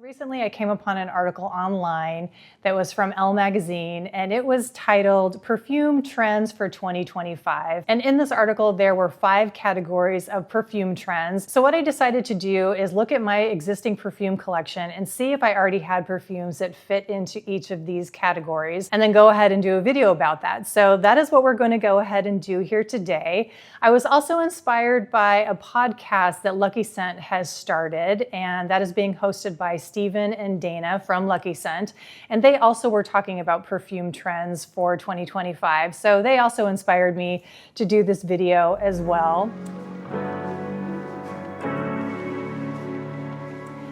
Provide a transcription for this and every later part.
Recently, I came upon an article online that was from Elle magazine, and it was titled Perfume Trends for 2025. And in this article, there were 5 categories of perfume trends. So what I decided to do is look at my existing perfume collection and see if I already had perfumes that fit into each of these categories, and then go ahead and do a video about that. So that is what we're going to go ahead and do here today. I was also inspired by a podcast that Lucky Scent has started, and that is being hosted by Stephen and Dana from Lucky Scent, and they also were talking about perfume trends for 2025. So they also inspired me to do this video as well.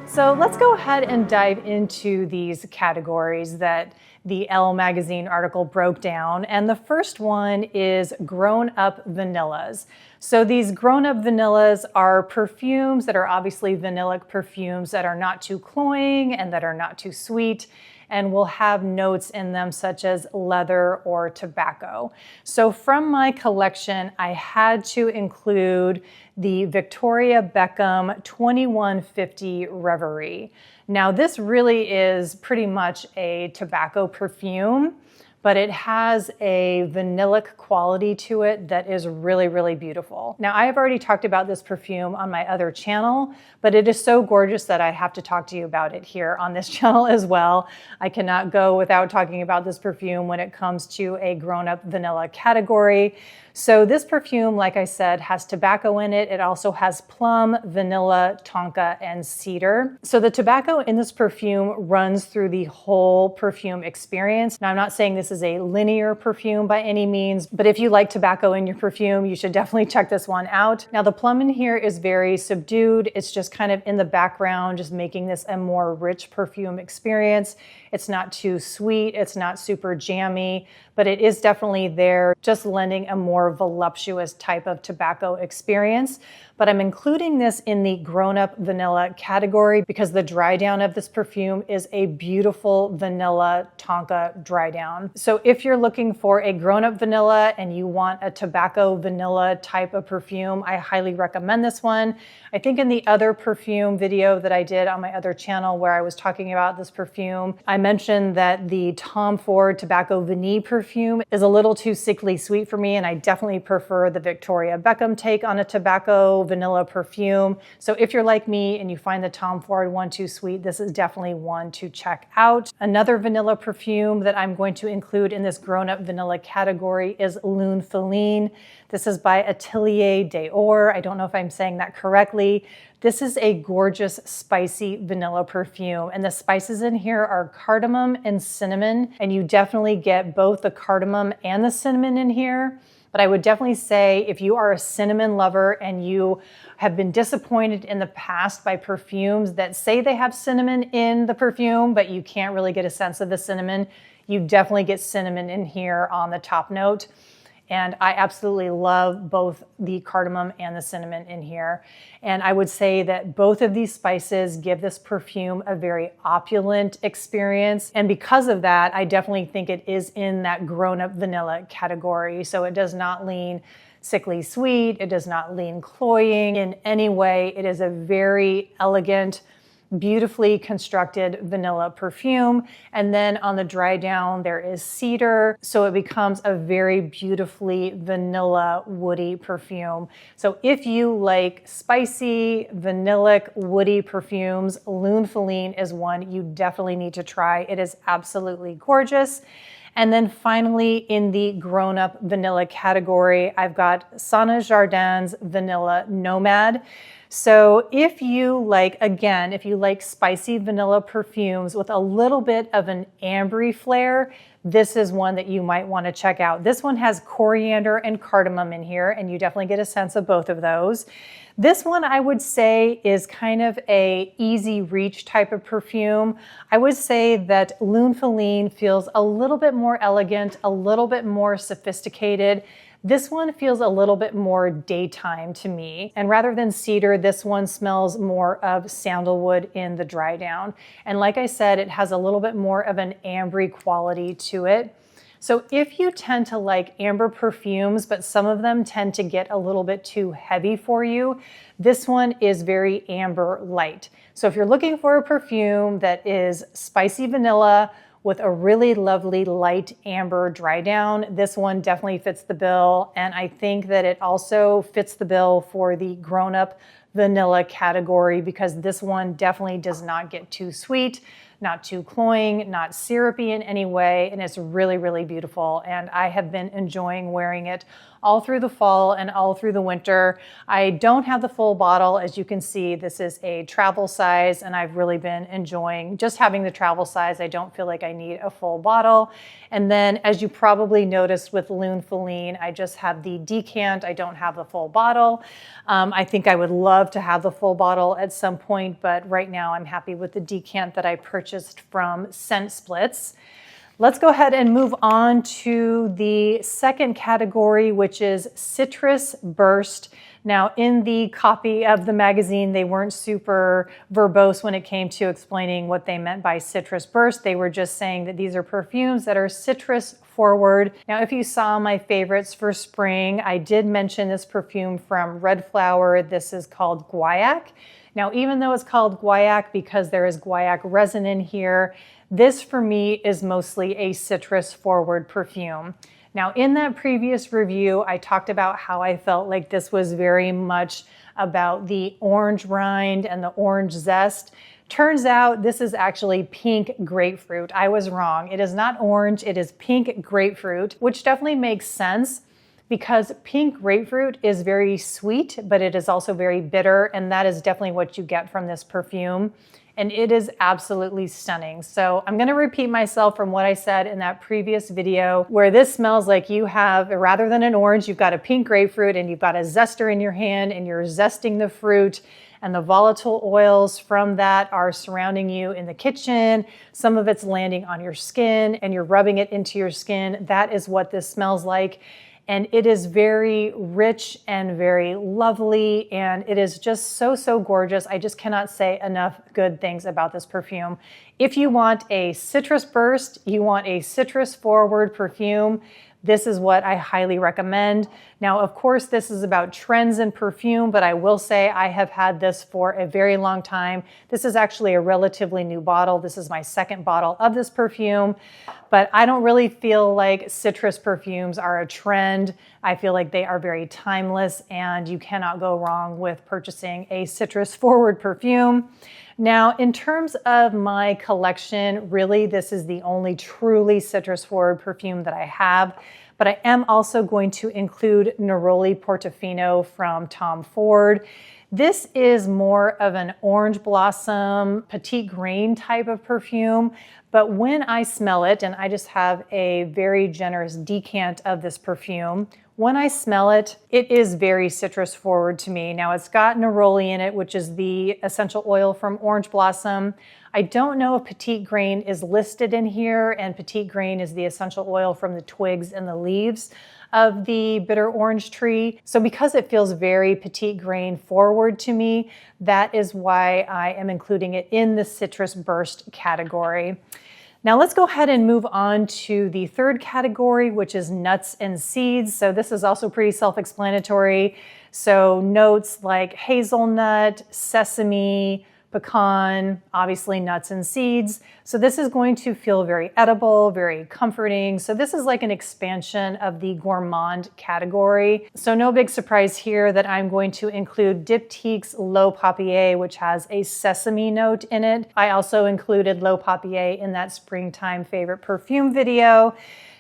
So let's go ahead and dive into these categories that the Elle magazine article broke down. And the first one is grown-up vanillas. So these grown-up vanillas are perfumes that are obviously vanillic perfumes that are not too cloying and that are not too sweet, and will have notes in them such as leather or tobacco. So from my collection, I had to include the Victoria Beckham 2150 Reverie. Now this really is pretty much a tobacco perfume, but it has a vanillic quality to it that is really, really beautiful. Now, I have already talked about this perfume on my other channel, but it is so gorgeous that I have to talk to you about it here on this channel as well. I cannot go without talking about this perfume when it comes to a grown-up vanilla category. So this perfume, like I said, has tobacco in it. It also has plum, vanilla, tonka, and cedar. So the tobacco in this perfume runs through the whole perfume experience. Now, I'm not saying this is a linear perfume by any means, but if you like tobacco in your perfume, you should definitely check this one out. Now, the plum in here is very subdued. It's just kind of in the background, just making this a more rich perfume experience. It's not too sweet. It's not super jammy, but it is definitely there, just lending a more voluptuous type of tobacco experience. But I'm including this in the grown-up vanilla category because the dry down of this perfume is a beautiful vanilla tonka dry down. So if you're looking for a grown-up vanilla and you want a tobacco vanilla type of perfume, I highly recommend this one. I think in the other perfume video that I did on my other channel where I was talking about this perfume, I mentioned that the Tom Ford Tobacco Vanille perfume is a little too sickly sweet for me, and I definitely prefer the Victoria Beckham take on a tobacco vanilla perfume. So if you're like me and you find the Tom Ford one too sweet, this is definitely one to check out. Another vanilla perfume that I'm going to include in this grown-up vanilla category is Lune Feline. This is by Atelier d'Or. I don't know if I'm saying that correctly. This is a gorgeous, spicy vanilla perfume, and the spices in here are cardamom and cinnamon, and you definitely get both the cardamom and the cinnamon in here. But I would definitely say if you are a cinnamon lover and you have been disappointed in the past by perfumes that say they have cinnamon in the perfume, but you can't really get a sense of the cinnamon, you definitely get cinnamon in here on the top note. And I absolutely love both the cardamom and the cinnamon in here. And I would say that both of these spices give this perfume a very opulent experience. And because of that, I definitely think it is in that grown-up vanilla category. So it does not lean sickly sweet. It does not lean cloying in any way. It is a very elegant, beautifully constructed vanilla perfume. And then on the dry down, there is cedar. So it becomes a very beautifully vanilla woody perfume. So if you like spicy, vanillic, woody perfumes, Lune Feline is one you definitely need to try. It is absolutely gorgeous. And then finally, in the grown-up vanilla category, I've got Sana Jardin's Vanilla Nomad. So if you like, again, if you like spicy vanilla perfumes with a little bit of an ambery flair, this is one that you might want to check out. This one has coriander and cardamom in here, and you definitely get a sense of both of those. This one I would say is kind of a easy reach type of perfume. I would say that Lune Feline feels a little bit more elegant, a little bit more sophisticated. This one feels a little bit more daytime to me. And rather than cedar, this one smells more of sandalwood in the dry down. And like I said, it has a little bit more of an ambery quality to it. So if you tend to like amber perfumes, but some of them tend to get a little bit too heavy for you, this one is very amber light. So if you're looking for a perfume that is spicy vanilla with a really lovely light amber dry down, this one definitely fits the bill. And I think that it also fits the bill for the grown-up vanilla category, because this one definitely does not get too sweet, not too cloying, not syrupy in any way, and it's really, really beautiful. And I have been enjoying wearing it all through the fall and all through the winter. I don't have the full bottle. As you can see, this is a travel size, and I've really been enjoying just having the travel size. I don't feel like I need a full bottle. And then, as you probably noticed with Lune Feline, I just have the decant. I don't have the full bottle. I think I would love to have the full bottle at some point, but right now I'm happy with the decant that I purchased from Scent Splits. Let's go ahead and move on to the second category, which is Citrus Burst. Now, in the copy of the magazine, they weren't super verbose when it came to explaining what they meant by citrus burst. They were just saying that these are perfumes that are citrus forward. Now, if you saw my favorites for spring, I did mention this perfume from Red Flower. This is called Guaiac. Now, even though it's called Guaiac because there is guaiac resin in here, this for me is mostly a citrus forward perfume. Now, in that previous review, I talked about how I felt like this was very much about the orange rind and the orange zest. Turns out this is actually pink grapefruit. I was wrong. It is not orange, it is pink grapefruit, which definitely makes sense because pink grapefruit is very sweet, but it is also very bitter, and that is definitely what you get from this perfume. And it is absolutely stunning. So I'm gonna repeat myself from what I said in that previous video, where this smells like you have, rather than an orange, you've got a pink grapefruit and you've got a zester in your hand and you're zesting the fruit, and the volatile oils from that are surrounding you in the kitchen. Some of it's landing on your skin and you're rubbing it into your skin. That is what this smells like. And it is very rich and very lovely, and it is just so, so gorgeous. I just cannot say enough good things about this perfume. If you want a citrus burst, you want a citrus forward perfume, this is what I highly recommend. Now, of course, this is about trends in perfume, but I will say I have had this for a very long time. This is actually a relatively new bottle. This is my second bottle of this perfume, but I don't really feel like citrus perfumes are a trend. I feel like they are very timeless, and you cannot go wrong with purchasing a citrus forward perfume. Now, in terms of my collection, really, this is the only truly citrus forward perfume that I have, but I am also going to include Neroli Portofino from Tom Ford. This is more of an orange blossom, petite grain type of perfume, but when I smell it, and I just have a very generous decant of this perfume, when I smell it, it is very citrus forward to me. Now, it's got neroli in it, which is the essential oil from orange blossom. I don't know if petite grain is listed in here, and petite grain is the essential oil from the twigs and the leaves of the bitter orange tree. So because it feels very petite grain forward to me, that is why I am including it in the citrus burst category. Now let's go ahead and move on to the third category, which is nuts and seeds. So this is also pretty self-explanatory. So notes like hazelnut, sesame, pecan, obviously nuts and seeds. So this is going to feel very edible, very comforting. So this is like an expansion of the gourmand category. So no big surprise here that I'm going to include Diptyque's L'Eau Papier, which has a sesame note in it. I also included L'Eau Papier in that springtime favorite perfume video.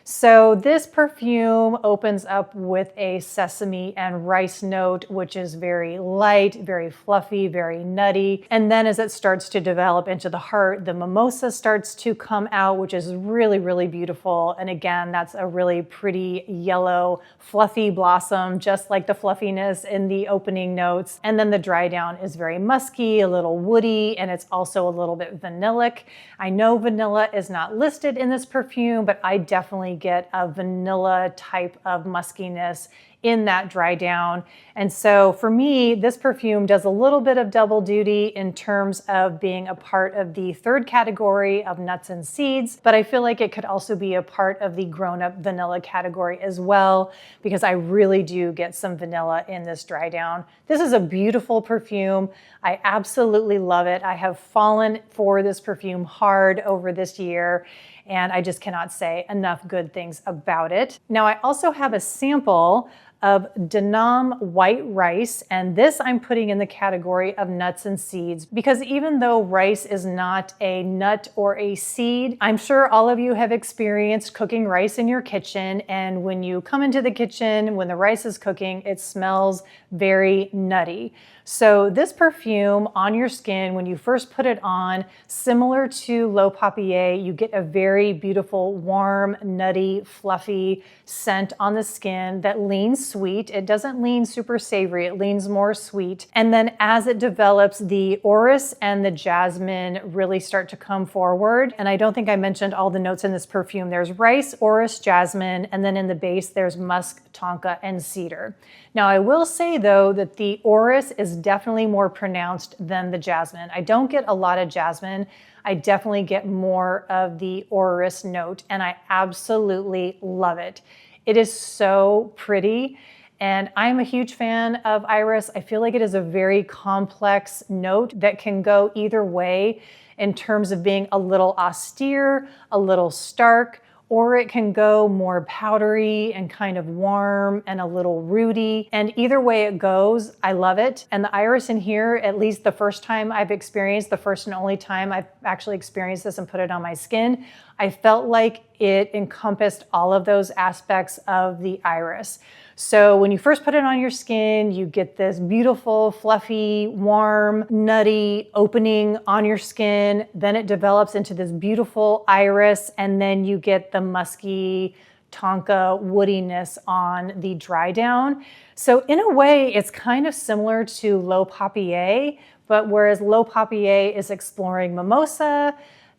So this perfume opens up with a sesame and rice note, which is very light, very fluffy, very nutty. And then as it starts to develop into the heart, the mimosa starts to come out, which is really, really beautiful. And again, that's a really pretty yellow, fluffy blossom, just like the fluffiness in the opening notes. And then the dry down is very musky, a little woody, and it's also a little bit vanillic. I know vanilla is not listed in this perfume, but I definitely get a vanilla type of muskiness in that dry down. And so for me, this perfume does a little bit of double duty in terms of being a part of the third category of nuts and seeds, but I feel like it could also be a part of the grown-up vanilla category as well, because I really do get some vanilla in this dry down. This is a beautiful perfume. I absolutely love it. I have fallen for this perfume hard over this year, and I just cannot say enough good things about it. Now, I also have a sample of Annam white rice, and this I'm putting in the category of nuts and seeds, because even though rice is not a nut or a seed, I'm sure all of you have experienced cooking rice in your kitchen, and when you come into the kitchen, when the rice is cooking, it smells very nutty. So this perfume on your skin, when you first put it on, similar to L'Eau Papier, you get a very beautiful, warm, nutty, fluffy scent on the skin that leans sweet. It doesn't lean super savory, it leans more sweet. And then as it develops, the orris and the jasmine really start to come forward. And I don't think I mentioned all the notes in this perfume. There's rice, orris, jasmine, and then in the base, there's musk, tonka, and cedar. Now, I will say though that the orris is definitely more pronounced than the jasmine. I don't get a lot of jasmine. I definitely get more of the orris note, and I absolutely love it. It is so pretty, and I'm a huge fan of iris. I feel like it is a very complex note that can go either way in terms of being a little austere, a little stark, or it can go more powdery and kind of warm and a little rooty. And either way it goes, I love it. And the iris in here, at least the first time I've experienced, the first and only time I've actually experienced this and put it on my skin, I felt like it encompassed all of those aspects of the iris. So when you first put it on your skin, you get this beautiful, fluffy, warm, nutty opening on your skin. Then it develops into this beautiful iris, and then you get the musky, tonka woodiness on the dry down. So in a way, it's kind of similar to L'Eau Papier, but whereas L'Eau Papier is exploring mimosa,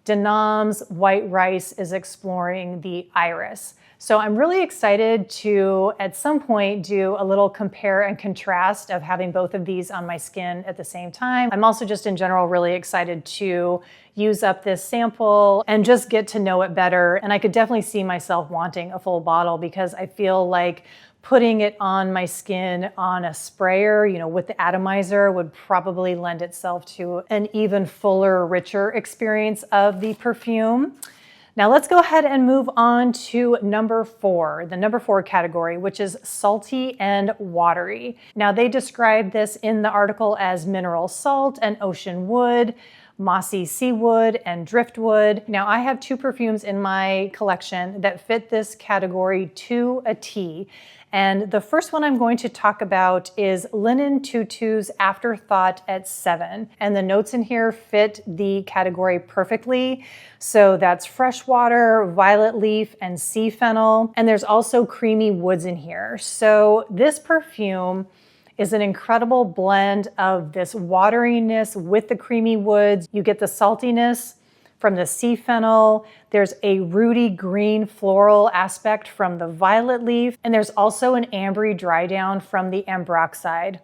Annam's white rice is exploring the iris. So I'm really excited to, at some point, do a little compare and contrast of having both of these on my skin at the same time. I'm also just in general really excited to use up this sample and just get to know it better. And I could definitely see myself wanting a full bottle, because I feel like putting it on my skin on a sprayer, with the atomizer would probably lend itself to an even fuller, richer experience of the perfume. Now let's go ahead and move on to number 4, the number 4 category, which is salty and watery. Now they describe this in the article as mineral salt and ocean wood, mossy seawood, and driftwood. Now I have 2 perfumes in my collection that fit this category to a T. And the first one I'm going to talk about is Tutu's Afterthought at 7. And the notes in here fit the category perfectly. So that's freshwater, violet leaf, and sea fennel. And there's also creamy woods in here. So this perfume is an incredible blend of this wateriness with the creamy woods. You get the saltiness from the sea fennel. There's a rooty green floral aspect from the violet leaf, and there's also an ambery dry down from the ambroxide.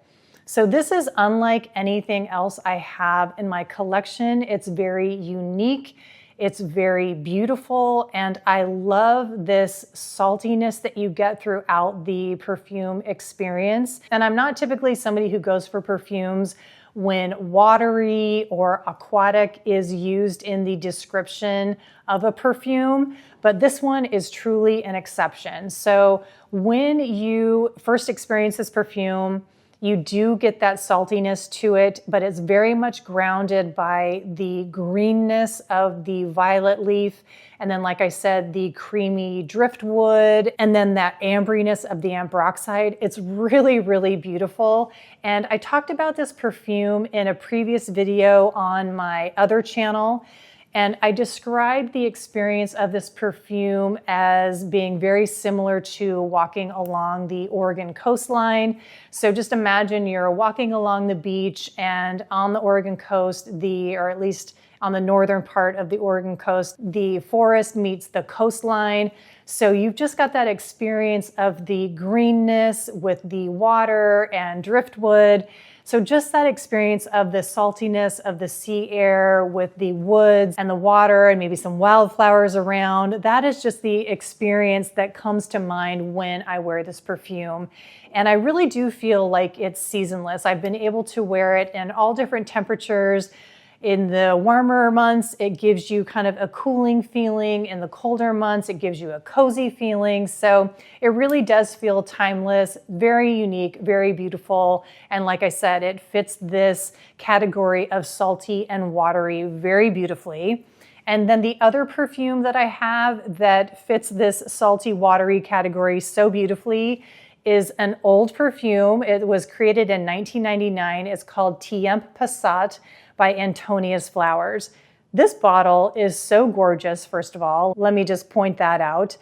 So this is unlike anything else I have in my collection. It's very unique, it's very beautiful, and I love this saltiness that you get throughout the perfume experience. And I'm not typically somebody who goes for perfumes when watery or aquatic is used in the description of a perfume, but this one is truly an exception. So when you first experience this perfume, you do get that saltiness to it, but it's very much grounded by the greenness of the violet leaf. And then, like I said, the creamy driftwood, and then that amberiness of the ambroxide. It's really, really beautiful. And I talked about this perfume in a previous video on my other channel. And I described the experience of this perfume as being very similar to walking along the Oregon coastline. So just imagine you're walking along the beach, and on the Oregon coast, or at least on the northern part of the Oregon coast. The forest meets the coastline. So you've just got that experience of the greenness with the water and driftwood. So just that experience of the saltiness of the sea air with the woods and the water and maybe some wildflowers around, that is just the experience that comes to mind when I wear this perfume. And I really do feel like it's seasonless. I've been able to wear it in all different temperatures. In the warmer months, it gives you kind of a cooling feeling. In the colder months, it gives you a cozy feeling. So it really does feel timeless, very unique, very beautiful. And like I said, it fits this category of salty and watery very beautifully. And then the other perfume that I have that fits this salty, watery category so beautifully is an old perfume. It was created in 1999. It's called Tiempe Passate by Antonia's Flowers. This bottle is so gorgeous, first of all. Let me just point that out.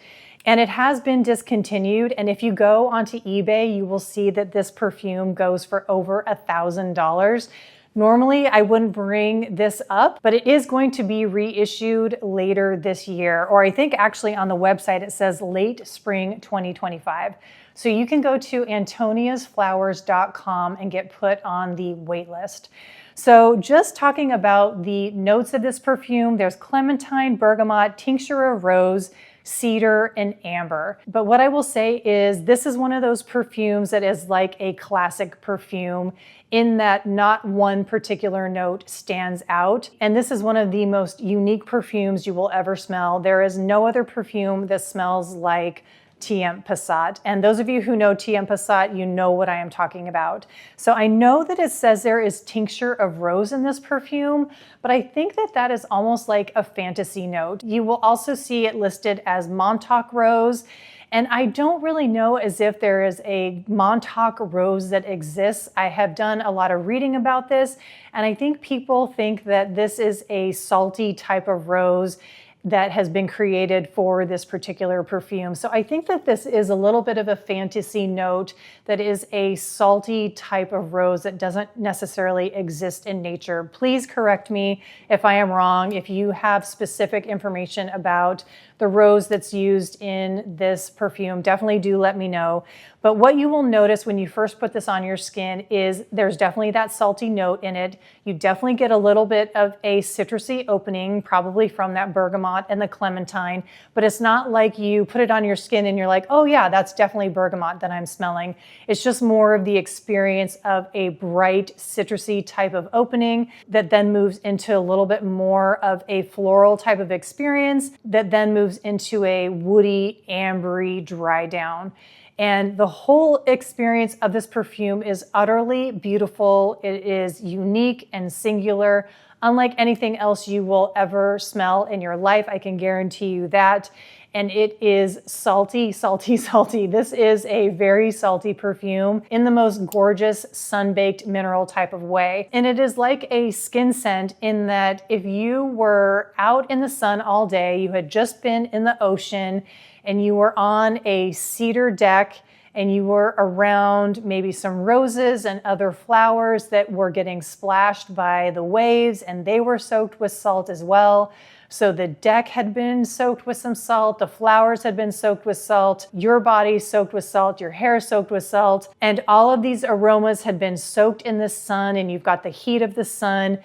And it has been discontinued. And if you go onto eBay, you will see that this perfume goes for over $1,000. Normally, I wouldn't bring this up, but it is going to be reissued later this year, or I think actually on the website it says late spring 2025. So you can go to antoniasflowers.com and get put on the wait list. So just talking about the notes of this perfume, there's clementine, bergamot, tincture of rose, cedar, and amber. But what I will say is this is one of those perfumes that is like a classic perfume in that not one particular note stands out. And this is one of the most unique perfumes you will ever smell. There is no other perfume that smells like Tiempe Passate. And those of you who know Tiempe Passate, you know what I am talking about. So I know that it says there is tincture of rose in this perfume, but I think that that is almost like a fantasy note. You will also see it listed as Montauk rose. And I don't really know as if there is a Montauk rose that exists. I have done a lot of reading about this, and I think people think that this is a salty type of rose that has been created for this particular perfume. So I think that this is a little bit of a fantasy note that is a salty type of rose that doesn't necessarily exist in nature. Please correct me if I am wrong. If you have specific information about the rose that's used in this perfume, definitely do let me know. But what you will notice when you first put this on your skin is there's definitely that salty note in it. You definitely get a little bit of a citrusy opening, probably from that bergamot and the clementine, but it's not like you put it on your skin and you're like, oh yeah, that's definitely bergamot that I'm smelling. It's just more of the experience of a bright citrusy type of opening that then moves into a little bit more of a floral type of experience that then moves into a woody, ambery dry down. And the whole experience of this perfume is utterly beautiful. It is unique and singular, unlike anything else you will ever smell in your life. I can guarantee you that. And it is salty, salty, salty. This is a very salty perfume in the most gorgeous sun-baked mineral type of way. And it is like a skin scent in that if you were out in the sun all day, you had just been in the ocean, and you were on a cedar deck and you were around maybe some roses and other flowers that were getting splashed by the waves, and they were soaked with salt as well. So the deck had been soaked with some salt, the flowers had been soaked with salt, your body soaked with salt, your hair soaked with salt, and all of these aromas had been soaked in the sun, and you've got the heat of the sun.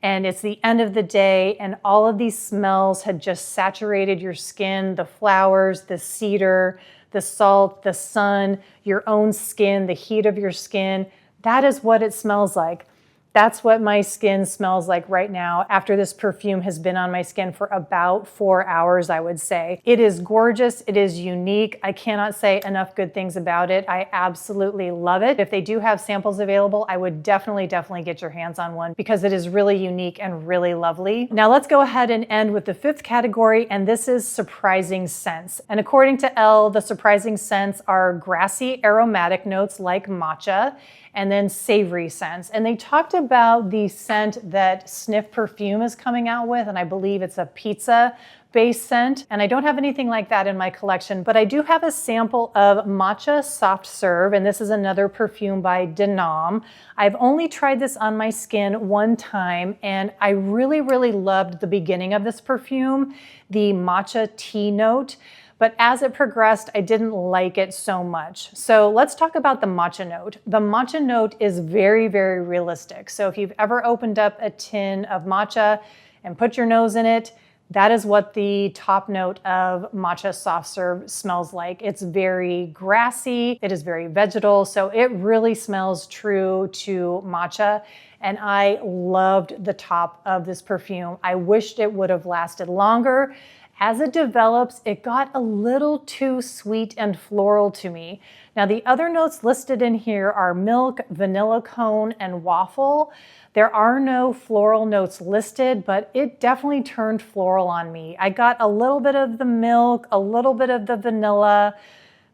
And it's the end of the day, and all of these smells had just saturated your skin, the flowers, the cedar, the salt, the sun, your own skin, the heat of your skin. That is what it smells like. That's what my skin smells like right now after this perfume has been on my skin for about 4 hours, I would say. It is gorgeous. It is unique. I cannot say enough good things about it. I absolutely love it. If they do have samples available, I would definitely get your hands on one because it is really unique and really lovely. Now let's go ahead and end with the fifth category, and this is surprising scents. And according to Elle, the surprising scents are grassy aromatic notes like matcha and then savory scents. And they talked about the scent that Sniff Perfume is coming out with, and I believe it's a pizza base scent. And I don't have anything like that in my collection, but I do have a sample of Matcha Soft Serve, and this is another perfume by Annam. I've only tried this on my skin one time, and I really, really loved the beginning of this perfume, the matcha tea note. But as it progressed, I didn't like it so much. So let's talk about the matcha note. The matcha note is very, very realistic. So if you've ever opened up a tin of matcha and put your nose in it, that is what the top note of Matcha Soft Serve smells like. It's very grassy, it is very vegetal, so it really smells true to matcha. And I loved the top of this perfume. I wished it would have lasted longer. As it develops, it got a little too sweet and floral to me. Now, the other notes listed in here are milk, vanilla cone, and waffle. There are no floral notes listed, but it definitely turned floral on me. I got a little bit of the milk, a little bit of the vanilla,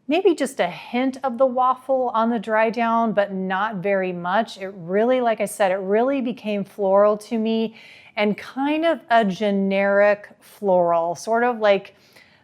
maybe just a hint of the waffle on the dry down, but not very much. It really, like I said, it really became floral to me, and kind of a generic floral, sort of like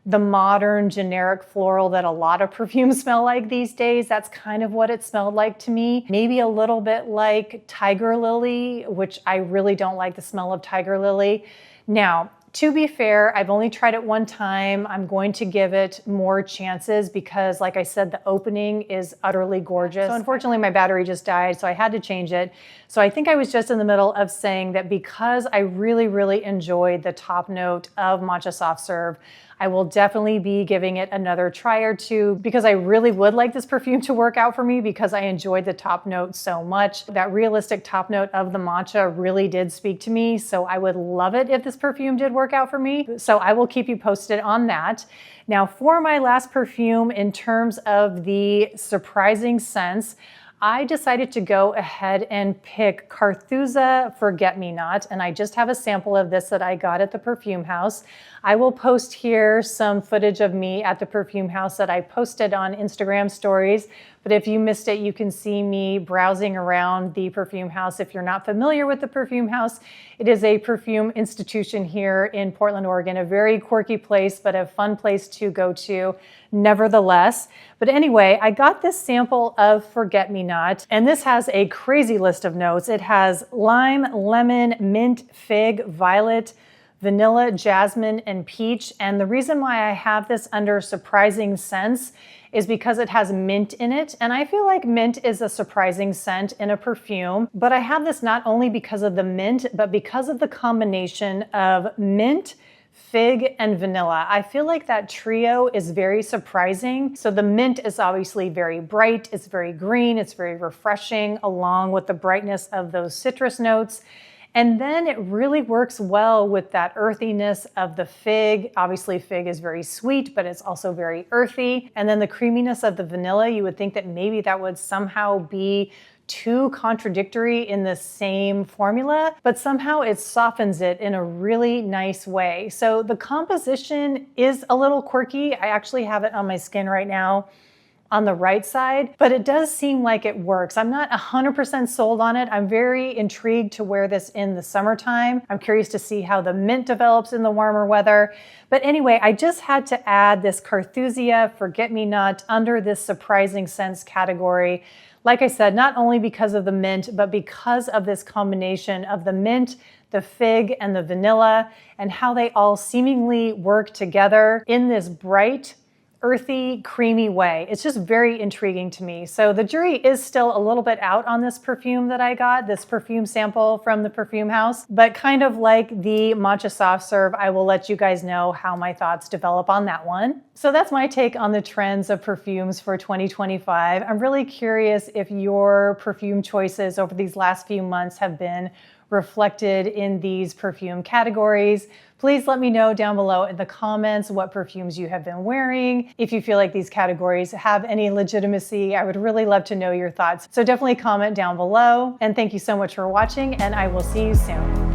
the modern generic floral that a lot of perfumes smell like these days. That's kind of what it smelled like to me. Maybe a little bit like tiger lily, which I really don't like the smell of tiger lily. Now, to be fair, I've only tried it one time. I'm going to give it more chances because, like I said, the opening is utterly gorgeous. So unfortunately, my battery just died, so I had to change it. So I think I was just in the middle of saying that because I really, really enjoyed the top note of Matcha Soft Serve, I will definitely be giving it another try or two because I really would like this perfume to work out for me because I enjoyed the top note so much. That realistic top note of the matcha really did speak to me, so I would love it if this perfume did work out for me. So I will keep you posted on that. Now, for my last perfume, in terms of the surprising scents, I decided to go ahead and pick Carthusia Forget Me Not, and I just have a sample of this that I got at the Perfume House. I will post here some footage of me at the Perfume House that I posted on Instagram stories, but if you missed it, you can see me browsing around the Perfume House. If you're not familiar with the Perfume House, it is a perfume institution here in Portland, Oregon, a very quirky place, but a fun place to go to nevertheless. But anyway, I got this sample of Forget Me Not, and this has a crazy list of notes. It has lime, lemon, mint, fig, violet, vanilla, jasmine, and peach. And the reason why I have this under surprising scents is because it has mint in it. And I feel like mint is a surprising scent in a perfume. But I have this not only because of the mint, but because of the combination of mint, fig, and vanilla. I feel like that trio is very surprising. So the mint is obviously very bright, it's very green, it's very refreshing, along with the brightness of those citrus notes. And then it really works well with that earthiness of the fig. Obviously, fig is very sweet, but it's also very earthy. And then the creaminess of the vanilla, you would think that maybe that would somehow be too contradictory in the same formula, but somehow it softens it in a really nice way. So the composition is a little quirky. I actually have it on my skin right now on the right side, but it does seem like it works. I'm not 100% sold on it. I'm very intrigued to wear this in the summertime. I'm curious to see how the mint develops in the warmer weather. But anyway, I just had to add this Carthusia Forget Me Not under this surprising scents category. Like I said, not only because of the mint, but because of this combination of the mint, the fig, and the vanilla, and how they all seemingly work together in this bright, earthy, creamy way. It's just very intriguing to me. So the jury is still a little bit out on this perfume that I got, this perfume sample from the Perfume House, but kind of like the Matcha Soft Serve, I will let you guys know how my thoughts develop on that one. So that's my take on the trends of perfumes for 2025. I'm really curious if your perfume choices over these last few months have been reflected in these perfume categories. Please let me know down below in the comments what perfumes you have been wearing. If you feel like these categories have any legitimacy, I would really love to know your thoughts. So definitely comment down below. And thank you so much for watching, and I will see you soon.